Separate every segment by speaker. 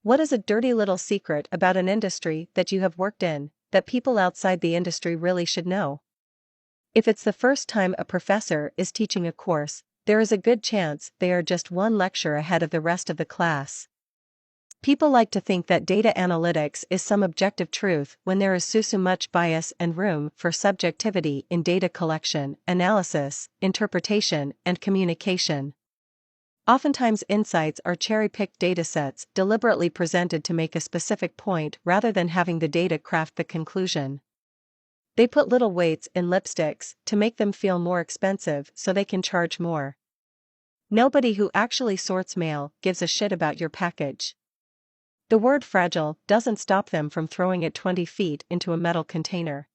Speaker 1: What is a dirty little secret about an industry that you have worked in, that people outside the industry really should know? If it's the first time a professor is teaching a course, there is a good chance they are just one lecture ahead of the rest of the class. People like to think that data analytics is some objective truth when there is so much bias and room for subjectivity in data collection, analysis, interpretation, and communication. Oftentimes insights are cherry-picked datasets deliberately presented to make a specific point rather than having the data craft the conclusion. They put little weights in lipsticks to make them feel more expensive so they can charge more. Nobody who actually sorts mail gives a shit about your package. The word fragile doesn't stop them from throwing it 20 feet into a metal container.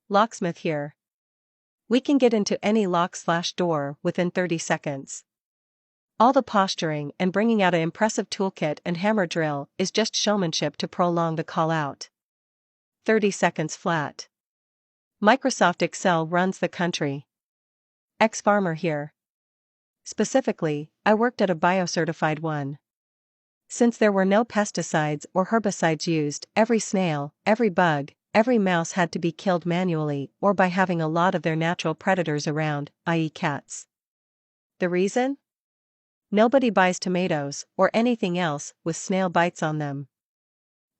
Speaker 1: Locksmith here. We can get into any lock/door within 30 seconds. All the posturing and bringing out an impressive toolkit and hammer drill is just showmanship to prolong the call out. 30 seconds flat. Microsoft Excel runs the country. Ex-farmer here. Specifically, I worked at a biocertified one. Since there were no pesticides or herbicides used, every snail, every bug, every mouse had to be killed manually or by having a lot of their natural predators around, i.e. cats. The reason? Nobody buys tomatoes or anything else with snail bites on them.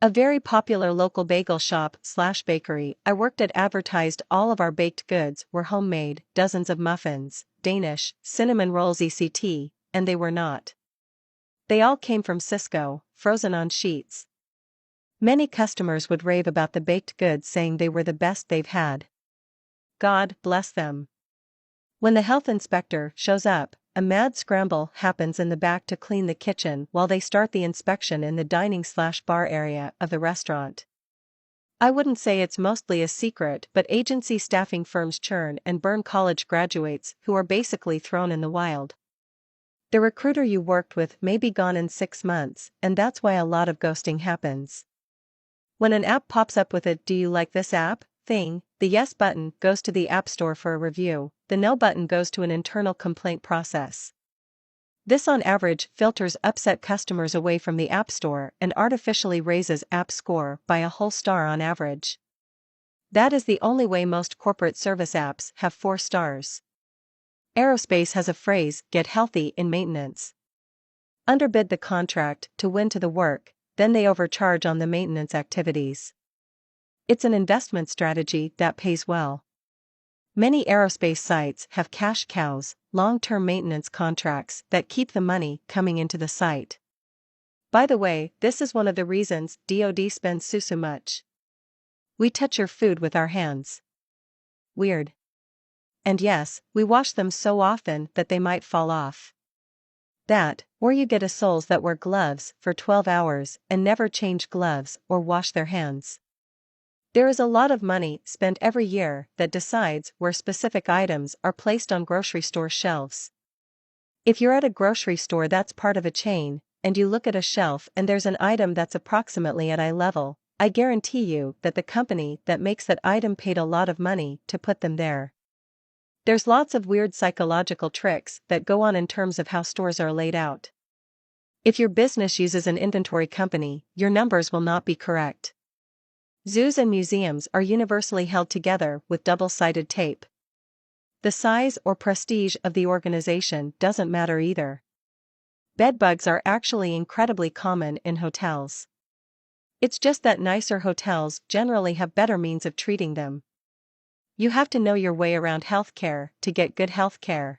Speaker 1: A very popular local bagel shop/bakery I worked at advertised all of our baked goods were homemade, dozens of muffins, Danish, cinnamon rolls etc., and they were not. They all came from Cisco, frozen on sheets. Many customers would rave about the baked goods saying they were the best they've had. God bless them. When the health inspector shows up, a mad scramble happens in the back to clean the kitchen while they start the inspection in the dining/bar area of the restaurant. I wouldn't say it's mostly a secret, but agency staffing firms churn and burn college graduates who are basically thrown in the wild. The recruiter you worked with may be gone in 6 months, and that's why a lot of ghosting happens. When an app pops up with a "Do you like this app?" thing, the yes button goes to the App Store for a review, the no button goes to an internal complaint process. This on average filters upset customers away from the App Store and artificially raises app score by a whole star on average. That is the only way most corporate service apps have 4 stars. Aerospace has a phrase, "get healthy in maintenance." Underbid the contract to win to the work, then they overcharge on the maintenance activities. It's an investment strategy that pays well. Many aerospace sites have cash cows, long-term maintenance contracts that keep the money coming into the site. By the way, this is one of the reasons DoD spends so much. We touch your food with our hands. Weird. And yes, we wash them so often that they might fall off. That, or you get assholes that wear gloves for 12 hours and never change gloves or wash their hands. There is a lot of money spent every year that decides where specific items are placed on grocery store shelves. If you're at a grocery store that's part of a chain, and you look at a shelf and there's an item that's approximately at eye level, I guarantee you that the company that makes that item paid a lot of money to put them there. There's lots of weird psychological tricks that go on in terms of how stores are laid out. If your business uses an inventory company, your numbers will not be correct. Zoos and museums are universally held together with double-sided tape. The size or prestige of the organization doesn't matter either. Bedbugs are actually incredibly common in hotels. It's just that nicer hotels generally have better means of treating them. You have to know your way around healthcare to get good healthcare.